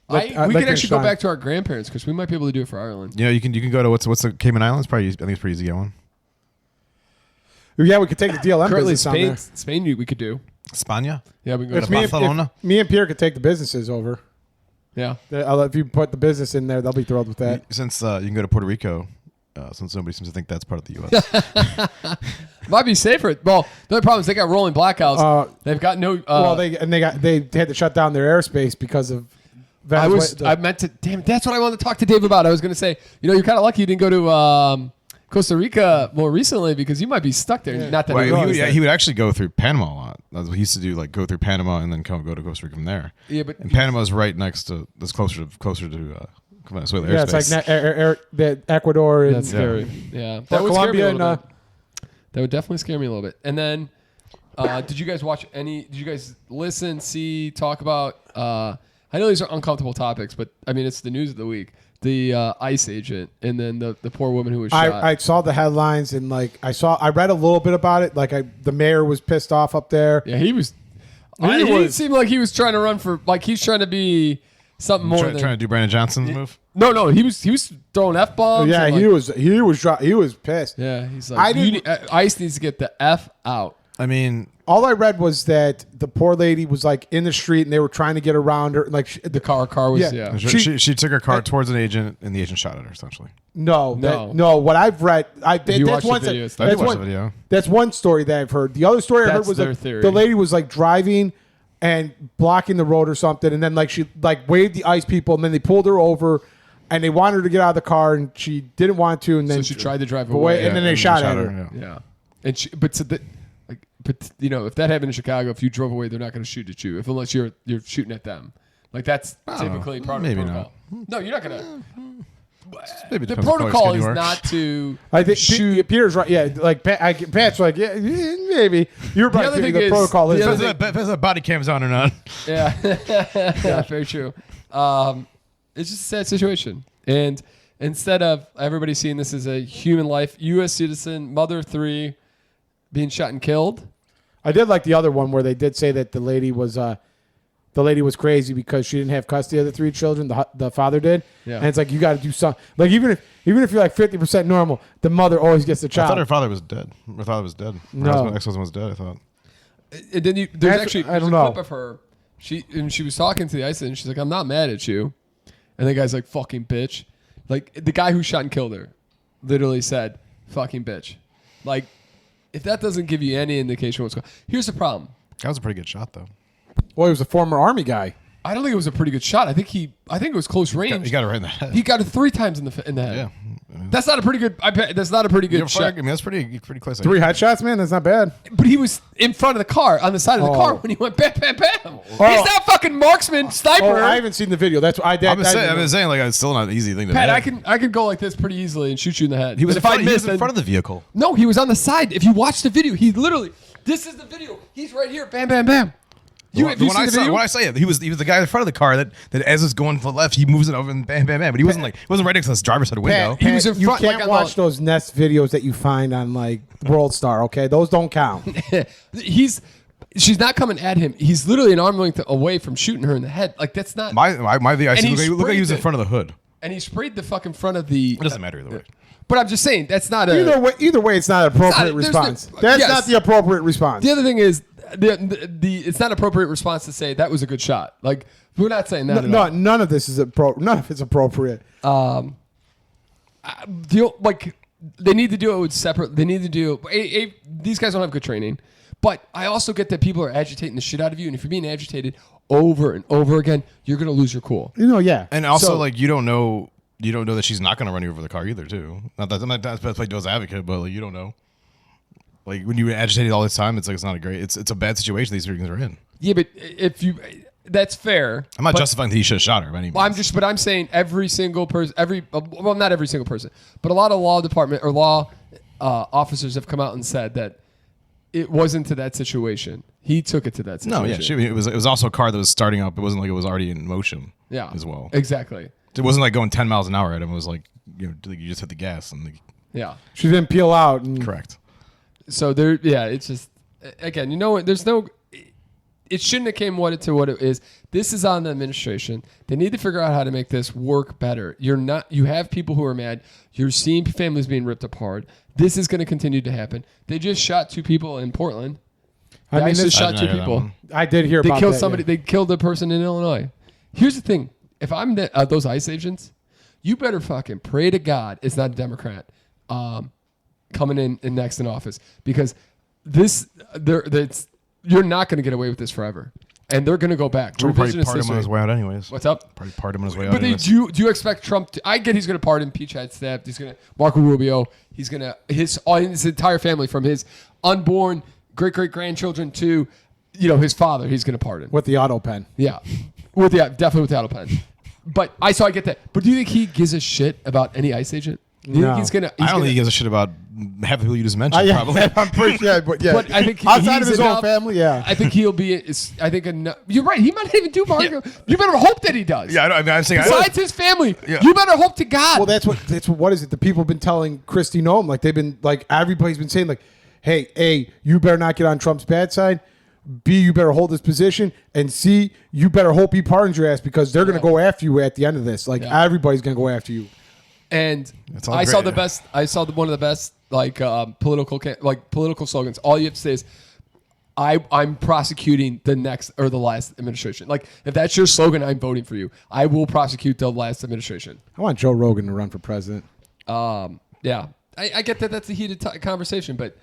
A: we can actually go back to our grandparents because we might be able to do it for Ireland.
D: You can go to what's the Cayman Islands? Probably I think it's pretty easy to get one.
B: Yeah, we could take the DLM
A: Currently,
B: business on there.
A: Spain, we could do.
D: Spania?
A: Yeah, we can go
B: If
A: to
D: Barcelona?
B: me and Pierre could take the businesses over.
A: Yeah.
B: If you put the business in there, they'll be thrilled with that.
D: Since you can go to Puerto Rico, since nobody seems to think that's part of the U.S.
A: Might be safer. Well, the other problem is they got rolling blackouts. They've got no.
B: They had to shut down their airspace because of Venezuela.
A: I meant to. Damn, that's what I wanted to talk to Dave about. I was going to say, you're kind of lucky you didn't go to Costa Rica more recently because you might be stuck there. Yeah. Not that
D: he would actually go through Panama a lot. That's what he used to do, like go through Panama and then go to Costa Rica from there.
A: Yeah, but
D: Panama's right next to. That's closer to Venezuela airspace.
B: Yeah, it's like the Ecuador and
A: that's scary. Yeah, that would
B: Colombia
A: scare me a little bit. That would definitely scare me a little bit. And then, did you guys watch any? Did you guys listen, see, talk about? I know these are uncomfortable topics, but I mean it's the news of the week. The ICE agent, and then the poor woman who was shot.
B: I saw the headlines and I read a little bit about it. The mayor was pissed off up there.
A: Yeah, he was. He seemed like he was trying to run for he's trying to be something more than
D: trying to do Brandon Johnson's move.
A: No, he was throwing F-bombs.
B: Yeah, he was pissed.
A: Yeah, he's like, ICE needs to get the F out.
D: I mean,
B: all I read was that the poor lady was in the street and they were trying to get around her.
A: The car was
D: She took her car towards an agent and the agent shot at her essentially.
B: No. What I've read, that's one story that I've heard. The other story I heard was the lady was driving and blocking the road or something, and then she waved the ICE people, and then they pulled her over, and they wanted her to get out of the car, and she didn't want to, and then
A: she tried to drive away,
B: and then they shot at her.
A: Yeah, and but if that happened in Chicago, if you drove away, they're not going to shoot at you, unless you're shooting at them. That's typically part of the protocol.
D: Not.
A: No, you're not going to.
D: Maybe
A: the protocol is not to.
B: I think Peter's right. Yeah, Pat's like, yeah, maybe you're right. The protocol is
D: if the body cam's on or not.
A: Yeah, yeah, very true. It's just a sad situation, and instead of everybody seeing this as a human life, U.S. citizen, mother of 3, being shot and killed.
B: I did like the other one where they did say that the lady was crazy because she didn't have custody of the 3 children. The father did.
A: Yeah.
B: And it's you got to do something. Even if you're 50% normal, the mother always gets the child.
D: I thought her father was dead. Her father was dead. Her ex-husband was dead, I thought.
A: And then there's a clip of her. She was talking to the ICE and she's like, "I'm not mad at you." And the guy's like, "Fucking bitch." The guy who shot and killed her literally said, "Fucking bitch." If that doesn't give you any indication what's going on. Here's the problem.
D: That was a pretty good shot, though.
B: Well, he was a former Army guy.
A: I don't think it was a pretty good shot. I think it was close range.
D: He got it right in the head.
A: He got it 3 times in the head.
D: Yeah.
A: That's not a pretty good. That's not a pretty good shot.
D: I mean, that's pretty close.
B: 3 headshots, man. That's not bad.
A: But he was in front of the car, on the side of the car, when he went bam, bam, bam. He's that fucking marksman sniper.
B: I haven't seen the video. That's what I did.
D: I'm saying it's still not an easy thing to
A: Pat,
D: do.
A: I can go like this pretty easily and shoot you in the head.
D: He was in front of the vehicle.
A: No, he was on the side. If you watch the video, he literally. This is the video. He's right here. Bam, bam, bam.
D: When I say it, he was the guy in front of the car that as it's going to the left, he moves it over and bam, bam, bam. But he wasn't right next to the driver's side window.
B: He was in front. You can't watch those Nest videos that you find on World Star. Okay, those don't count.
A: She's not coming at him. He's literally an arm length away from shooting her in the head. That's not
D: my VIC. Look like he was in front of the hood.
A: And he sprayed the fucking front of the.
D: It doesn't matter either way.
A: But I'm just saying that's not
B: either way. It's not an appropriate response. That's not the appropriate response.
A: The other thing is. It's not appropriate response to say that was a good shot. We're not saying that.
B: No, none of this is none of it's appropriate.
A: They need to do it separate. They need to do. These guys don't have good training, but I also get that people are agitating the shit out of you, and if you're being agitated, over and over again, you're going to lose your cool.
B: Yeah.
D: And also,
A: So-
D: like, you don't know that she's not going to run you over the car either, too. Not that I'm not to play devil's advocate, but like, you don't know. Like, when you're agitated all this time, it's like it's not a great. It's a bad situation these things are in.
A: Yeah, but that's fair.
D: I'm not
A: but-
D: justifying that he should have shot her by any means.
A: But I'm saying every single person, well, not every single person, but a lot of law department or law officers have come out and said that it wasn't to that situation. He took it to that situation.
D: No, yeah, it was also a car that was starting up. It wasn't like it was already in motion.
A: Yeah,
D: as well.
A: Exactly.
D: It wasn't like going 10 miles an hour at him. It was like you just hit the gas and
A: Yeah.
B: She didn't peel out. And
D: correct.
A: So it's just again, there's no. It shouldn't have came what it is. This is on the administration. They need to figure out how to make this work better. You have people who are mad. You're seeing families being ripped apart. This is going to continue to happen. They just shot 2 people in Portland. ISIS shot 2 people.
B: I did hear
A: They
B: about
A: killed
B: that,
A: somebody.
B: yeah.
A: They killed a person in Illinois. Here's the thing: if I'm those ICE agents, you better fucking pray to God it's not a Democrat coming in next in office, because you're not going to get away with this forever, and they're going to go back.
D: Trump probably
A: Revisionist
D: pardoned him
A: history.
D: on his way out anyways.
A: What's up?
D: Probably pardoned him on his way out
A: But
D: anyways.
A: do you expect Trump to? I get he's going to pardon Peach Head Staff. He's going to Marco Rubio. He's going to his entire family, from his unborn great grandchildren to his father. He's going to pardon
B: With the auto pen.
A: Yeah, definitely with the auto pen. But I get that. But do you think he gives a shit about any ICE agent? Do you
B: No.
A: think he's gonna?
D: I don't think he gives a shit about half the people you just mentioned. Probably.
B: I'm pretty sure. But yeah,
A: But I think
B: outside
A: he's
B: of his
A: enough-
B: own family, yeah.
A: I think he'll be. I think enough. You're right. He might not even do Marco. You better hope that he does.
D: Yeah, I'm saying.
A: Besides his family,
D: Yeah.
A: you better hope to God.
B: Well, that's what is it? The people have been telling Christy Noem, like they've been like everybody's been saying, like, hey, A, you better not get on Trump's bad side. B, you better hold this position, and C, you better hope he pardons your ass, because they're gonna go after you at the end of this. Like everybody's gonna go after you.
A: And
D: It's all
A: I saw
D: great.
A: the best. I saw one of the best political slogans. All you have to say is, I'm prosecuting the next or the last administration. Like, if that's your slogan, I'm voting for you. I will prosecute the last administration.
B: I want Joe Rogan to run for president.
A: Yeah, I get that that's a heated conversation, but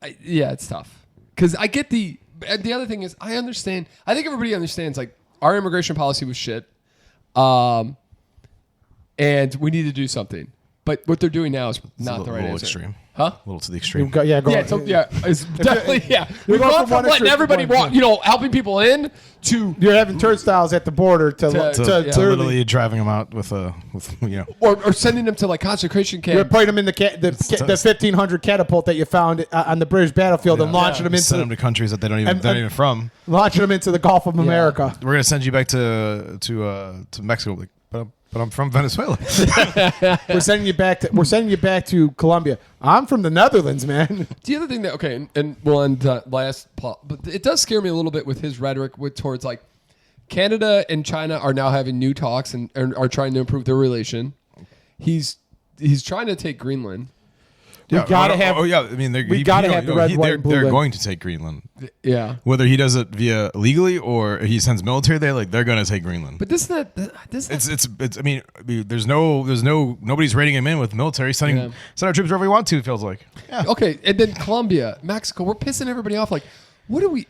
A: it's tough, because I get the other thing is I understand. I think everybody understands, like, our immigration policy was shit, and we need to do something. But what they're doing now is not the right
D: little
A: answer.
D: extreme.
A: Huh?
D: A little to the extreme.
B: Go
A: It's definitely We've
B: going
A: gone
B: from
A: from
B: one
A: letting
B: extreme to
A: everybody
B: one,
A: walk, helping people in, to
B: You're having turnstiles at the border to
D: Literally driving them out with
A: or sending them to, like, concentration
B: You're
A: camps.
B: putting them in the 1500 catapult that you found on the British battlefield and launching them
D: send them
B: into
D: to countries that they're not even from.
B: launching them into the Gulf of America.
D: We're gonna send you back to Mexico, like, but I'm from Venezuela.
B: We're sending you back to Colombia. I'm from the Netherlands, man.
A: The other thing that and we'll end last, but it does scare me a little bit with his rhetoric towards, like, Canada and China are now having new talks and are trying to improve their relation. He's trying to take Greenland.
B: We gotta have.
D: I mean,
B: we gotta have the red, white, and blue
D: they're
B: line.
D: going to take Greenland.
A: Yeah,
D: Whether he does it via legally or he sends military there, like, they're gonna take Greenland.
A: but this
D: It's. I mean, there's nobody's raiding him in with military. Send our troops wherever we want to. It feels like. Yeah.
A: okay. And then Colombia, Mexico, we're pissing everybody off. Like, what do we?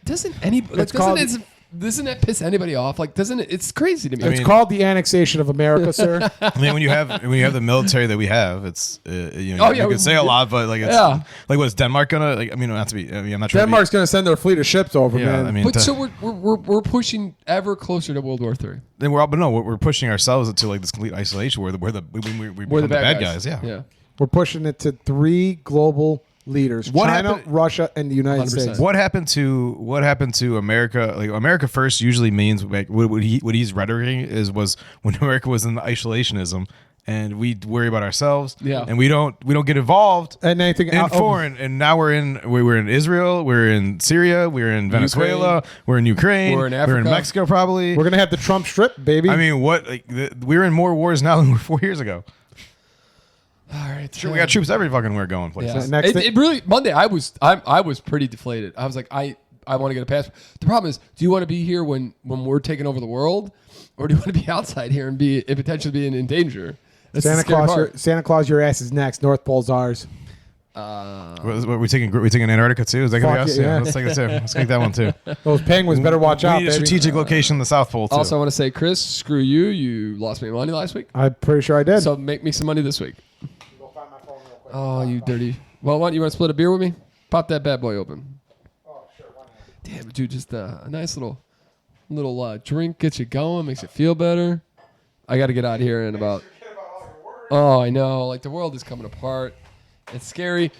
A: Doesn't that piss anybody off? Like, doesn't it? It's crazy to me.
B: It's called the annexation of America, sir.
D: I mean, when you have the military that we have, it's you can say a lot, but like it's like what's Denmark gonna like? I mean, not to be. I mean, I'm not trying.
B: Denmark's going to send their fleet of ships over,
D: Yeah,
B: man.
D: I mean,
A: but so we're pushing ever closer to World War III.
D: then we're pushing ourselves into, like, this complete isolation where we're the bad guys. Yeah.
B: We're pushing it to 3 global leaders:
D: What
B: China,
D: happened-
B: Russia, and the United
A: 100%.
B: States.
D: What happened to America? Like, America first usually means, like, what he's rhetoricing was when America was in the isolationism, and we worry about ourselves, and we don't get involved
B: And anything
D: in foreign. And now we're in Israel, we're in Syria, we're in Venezuela, we're in Ukraine,
A: We're in Africa.
D: we're in Mexico, probably.
B: We're going to have the Trump strip, baby.
D: I mean, we're in more wars now than we were 4 years ago.
A: All right,
D: Sure, we got troops every fucking where going places.
A: Yeah.
B: Next
A: It,
B: thing-
A: it really Monday. I was pretty deflated. I was like, I want to get a passport. The problem is, do you want to be here when we're taking over the world, or do you want to be outside here and potentially being in danger? That's the scary part.
B: Santa Claus, your ass is next. North Pole's ours.
D: We're taking Antarctica too. Is that gonna be us?
B: Yeah.
D: Let's take it too. Let's take that one too.
B: Those penguins better watch out,
D: We need a
B: baby.
D: strategic location in the South Pole too.
A: Also, I want to say, Chris, screw you. You lost me money last week.
B: I'm pretty sure I did.
A: So make me some money this week. Oh, you dirty. Well, what, you want to split a beer with me? Pop that bad boy open.
B: Oh, sure. Why not?
A: Damn, dude, just a nice little drink gets you going, makes you feel better. I got to get out of here in about. Oh, I know. Like, the world is coming apart. It's scary.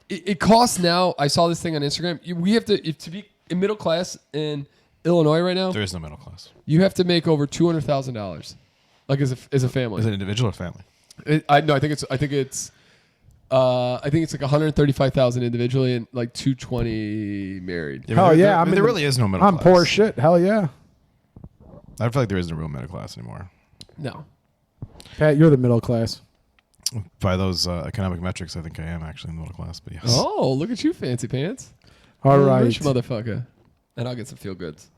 A: It costs now. I saw this thing on Instagram. We have to be in middle class in Illinois right now.
D: There is no middle class.
A: You have to make over $200,000, like as a family.
D: Is it individual or family?
A: I think it's like 135,000 individually and like 220 married.
D: Yeah,
B: Hell yeah!
D: there really is no middle class.
B: I'm poor as shit. Hell yeah.
D: I feel like there isn't a real middle class anymore.
A: No.
B: Pat, you're the middle class.
D: By those economic metrics, I think I am actually in the middle class. But yes.
A: Oh, look at you, fancy pants.
B: All
A: You're a
B: right.
A: rich motherfucker. And I'll get some feel goods.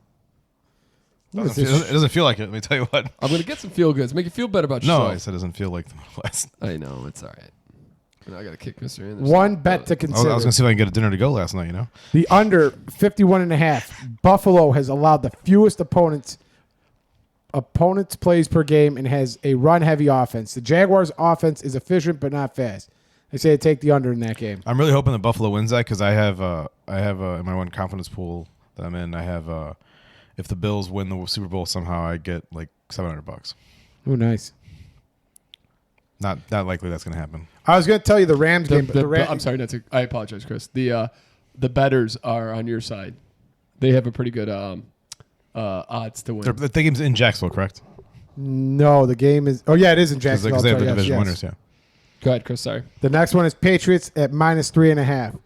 B: What is
D: It
B: this?
D: doesn't feel like it. Let me tell you what.
A: I'm gonna get some feel goods. Make you feel better about
D: No,
A: yourself.
D: I said it doesn't feel like the middle class.
A: I know it's all right. And I gotta kick Mr. Anderson.
B: One bet to
D: I
B: consider.
D: was going to see if I can get a dinner to go last night, you know?
B: The under 51.5. Buffalo has allowed the fewest opponents plays per game and has a run-heavy offense. The Jaguars' offense is efficient but not fast. They say to take the under in that game.
D: I'm really hoping that Buffalo wins that because I have in my one confidence pool that I'm in, I have if the Bills win the Super Bowl somehow, I get like $700.
B: Ooh, nice.
D: Not likely that's going to happen.
B: I was going to tell you the Rams game, but
A: I'm sorry, I apologize, Chris. The bettors are on your side. They have a pretty good odds to win.
D: The game's in Jacksonville, correct?
B: no, the game is. Oh yeah, it is in Jacksonville.
D: Because they have the
B: Sorry,
D: division
B: yes.
D: winners, yeah.
A: Go ahead, Chris. Sorry.
B: The next one is Patriots at -3.5.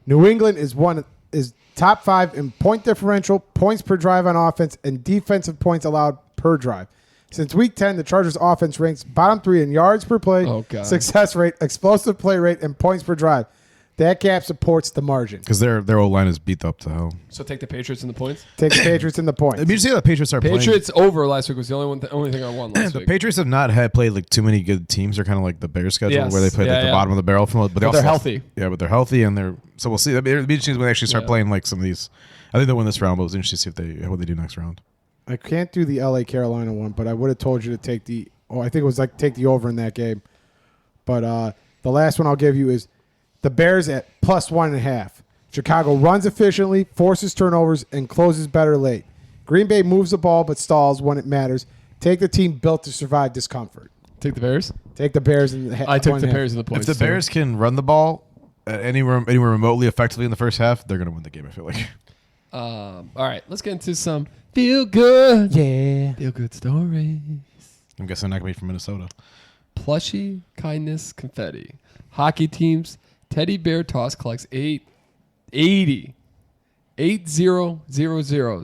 B: New England is top 5 in point differential, points per drive on offense, and defensive points allowed per drive. Since week 10, the Chargers offense ranks bottom 3 in yards per play,
A: Oh, God.
B: success rate, explosive play rate, and points per drive. That gap supports the margin.
D: Because their O-line is beat up to hell.
A: So take the Patriots and the points.
B: Take the Patriots in the points.
D: I mean, you see how the Patriots are playing.
A: Patriots over last week was the only thing I won last
D: The
A: week.
D: Patriots have not played like too many good teams. They're kind of like the Bears schedule
A: Yes.
D: where they play
A: Yeah,
D: the bottom of the barrel from, but they
A: But
D: also
A: they're healthy.
D: Yeah, but they're healthy and so we'll see. It'll be interesting when they actually start
A: Yeah.
D: playing like some of these. I think they'll win this round, but it was interesting to see what they do next round.
B: I can't do the LA Carolina one, but I would have told you to take I think it was like take the over in that game. But the last one I'll give you is the Bears at +1.5. Chicago runs efficiently, forces turnovers, and closes better late. Green Bay moves the ball but stalls when it matters. Take the team built to survive discomfort.
A: Take the Bears.
B: Take the Bears in the
A: I took the
B: 1.5.
A: Bears in the
D: If
A: points.
D: the
A: too.
D: Bears can run the ball anywhere remotely effectively in the first half, they're going to win the game. I feel like.
A: All right, let's get into some feel good.
B: Yeah.
A: Feel good stories.
D: I'm guessing not going to be from Minnesota.
A: Plushie, kindness, confetti. Hockey teams, teddy bear toss collects 80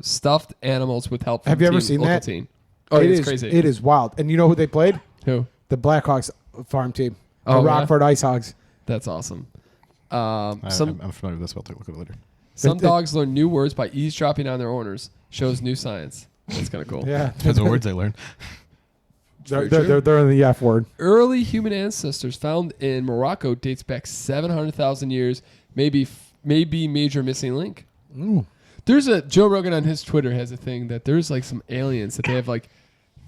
A: stuffed animals with help from
B: Have you ever
A: team,
B: seen
A: local
B: that?
A: team. Oh,
B: It
A: it's
B: is-
A: crazy.
B: It is wild. And you know who they played?
A: Who?
B: The Blackhawks farm team. The
A: Oh, yeah?
B: Rockford Ice Hogs.
A: That's awesome.
D: I'm
A: Some
D: familiar with this, but I'll look at it later.
A: dogs learn new words by eavesdropping on their owners. Shows new science. That's kind of cool.
B: Yeah.
D: Depends what words they learn.
B: They're in the F word.
A: Early human ancestors found in Morocco dates back 700,000 years. Maybe major missing link. There's Joe Rogan on his Twitter has a thing that there's like some aliens that they have like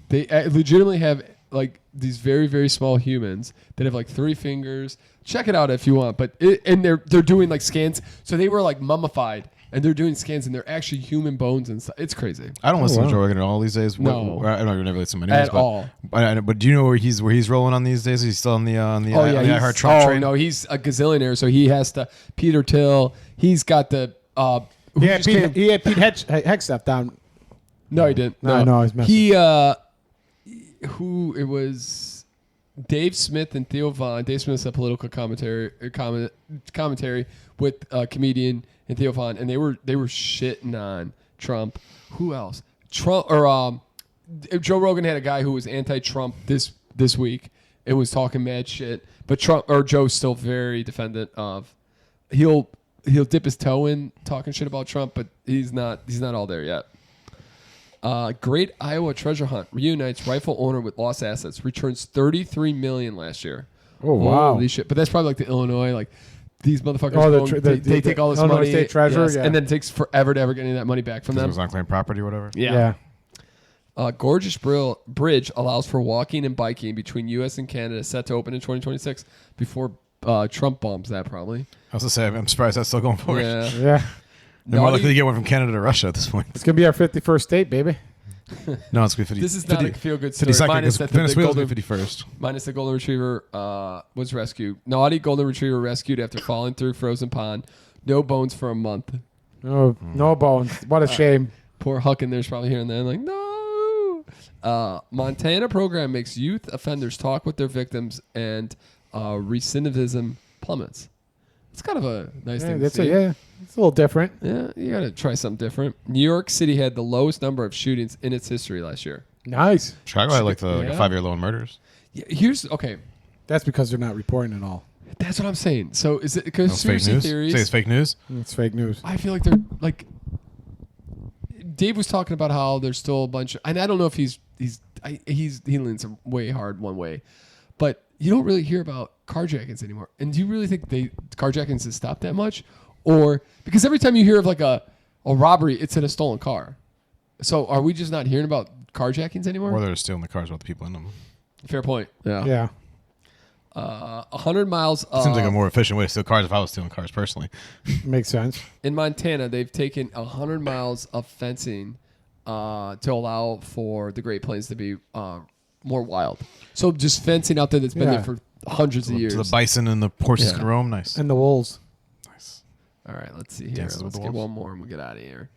A: they legitimately have like these very very small humans that have like 3 fingers. Check it out if you want. But they're doing like scans. So they were like mummified and they're doing scans and they're actually human bones and stuff. It's crazy.
D: I don't listen
B: wow.
D: to Joe Rogan at all these days.
A: No.
D: I don't never listen to him
A: At all.
D: But do you know where he's rolling on these days? He's still on the
A: he's-
D: iHeart Trump train.
A: no, he's a gazillionaire, so he has to Peter Thiel. He's got the who
B: Yeah,
A: just came-
B: he had Pete Hegseth down.
A: No, he didn't.
B: No, I was messing.
A: He who it was Dave Smith and Theo Von. Dave Smith's a political commentary with comedian and Theo Von, and they were shitting on Trump. Who else? Trump or Joe Rogan had a guy who was anti-Trump this week and was talking mad shit, but Trump or Joe's still very defendant of. He'll dip his toe in talking shit about Trump, but he's not all there yet. Great Iowa treasure hunt reunites rifle owner with lost assets. Returns $33 million last year.
B: Oh, wow.
A: Holy shit! But that's probably like the Illinois. Like these motherfuckers they take all this
B: Illinois
A: money,
B: State Treasurer, yeah.
A: and then it takes forever to ever get any of that money back from
D: It
A: them.
D: was unclaimed property or whatever.
A: Yeah. Gorgeous Bridge allows for walking and biking between U.S. and Canada, set to open in 2026 before Trump bombs that probably.
D: I was to say, I'm surprised that's still going forward.
B: Yeah.
D: They're more likely to get one from Canada to Russia at this point.
B: It's going to be our 51st state, baby.
D: No, it's going to be 50.
A: This is not a feel-good story.
D: 52nd,
A: Minus
D: because
A: that
D: Venezuela's going to be 51st.
A: Minus the golden retriever was rescued. Naughty golden retriever rescued after falling through frozen pond. No bones for a month.
B: No bones. What a shame.
A: Poor Huck in there's probably here and there like, no. Montana program makes youth offenders talk with their victims and recidivism plummets. It's kind of a nice thing to see.
B: It's a little different.
A: Yeah, you got to try something different. New York City had the lowest number of shootings in its history last year.
B: Nice.
D: Chicago had like a 5-year low in murders.
A: Yeah, okay.
B: That's because they're not reporting it all.
A: That's what I'm saying. So is it conspiracy theories?
D: Say it's fake news?
B: It's fake news.
A: I feel like they're like Dave was talking about how there's still a bunch of, and I don't know if he leans way hard one way, but you don't really hear about carjackings anymore. And do you really think carjackings have stopped that much? Or because every time you hear of like a robbery, it's in a stolen car. So are we just not hearing about carjackings anymore?
D: Or they're stealing the cars with the people in them.
A: Fair point.
B: Yeah.
A: 100 miles.
D: Seems like a more efficient way to steal cars if I was stealing cars personally.
B: Makes sense.
A: In Montana, they've taken 100 miles of fencing to allow for the Great Plains to be more wild. So just fencing out there that's been there for hundreds of years.
D: So the bison and the horses can roam. Nice.
B: And the wolves.
D: Nice.
A: All right, let's see here.
D: Dances with
A: Let's
D: the
A: get
D: wolves.
A: one more and we'll get out of here.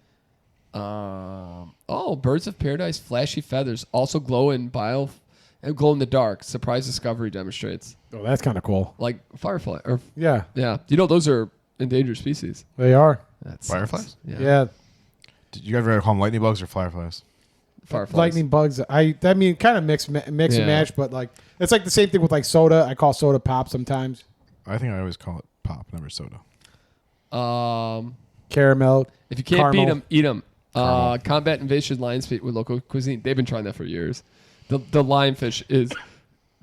A: Birds of paradise, flashy feathers, also glow in the dark. Surprise discovery demonstrates.
B: Oh, that's kind of cool.
A: Like firefly.
B: Yeah.
A: Yeah. You know, those are endangered species.
B: They are.
A: That's
D: Fireflies?
B: Yeah.
D: Did you ever call them lightning bugs or fireflies?
A: Fireflies.
B: Lightning bugs. I mean, kind of mix and match, but like it's like the same thing with like soda. I call soda pop sometimes.
D: I think I always call it pop, never soda.
B: Caramel.
A: If you can't beat them, eat them.
D: Caramel.
A: Combat invasion lion's feet with local cuisine. They've been trying that for years. The lionfish is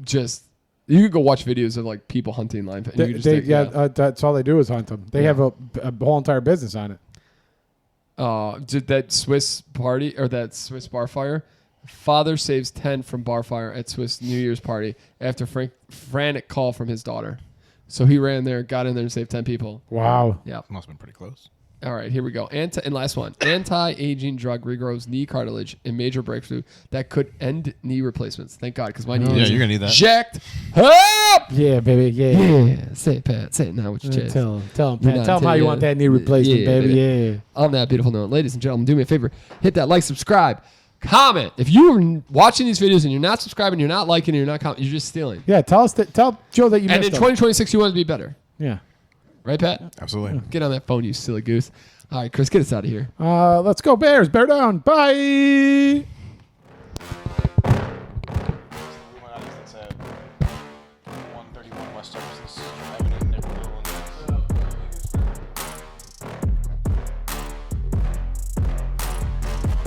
A: just. You could go watch videos of like people hunting lionfish.
B: That's all they do is hunt them. They have a whole entire business on it.
A: Did that Swiss party or that Swiss bar fire? Father saves 10 from bar fire at Swiss New Year's party after frantic call from his daughter. So he ran there, got in there, and saved 10 people.
B: Wow.
A: Yeah.
D: Must have been pretty close.
A: All right, here we go. And last one. Anti-aging drug regrows knee cartilage, a major breakthrough that could end knee replacements. Thank God, because my knee is
D: you're going to need that.
A: jacked up.
B: Yeah, baby. Yeah.
A: Yeah. Say it, Pat. Say it now with your chest.
B: Tell him, Pat. Tell him how you want that knee replacement, baby. Yeah.
A: On that beautiful note, ladies and gentlemen, do me a favor. Hit that like, subscribe, comment. If you're watching these videos and you're not subscribing, you're not liking, you're not commenting, you're just stealing.
B: Yeah, tell Joe that you
A: And
B: missed
A: in
B: him.
A: 2026, you want to be better.
B: Yeah.
A: Right, Pat?
D: Absolutely.
A: Get on that phone, you silly goose. All right, Chris, get us out of here.
B: Let's go Bears. Bear down. Bye.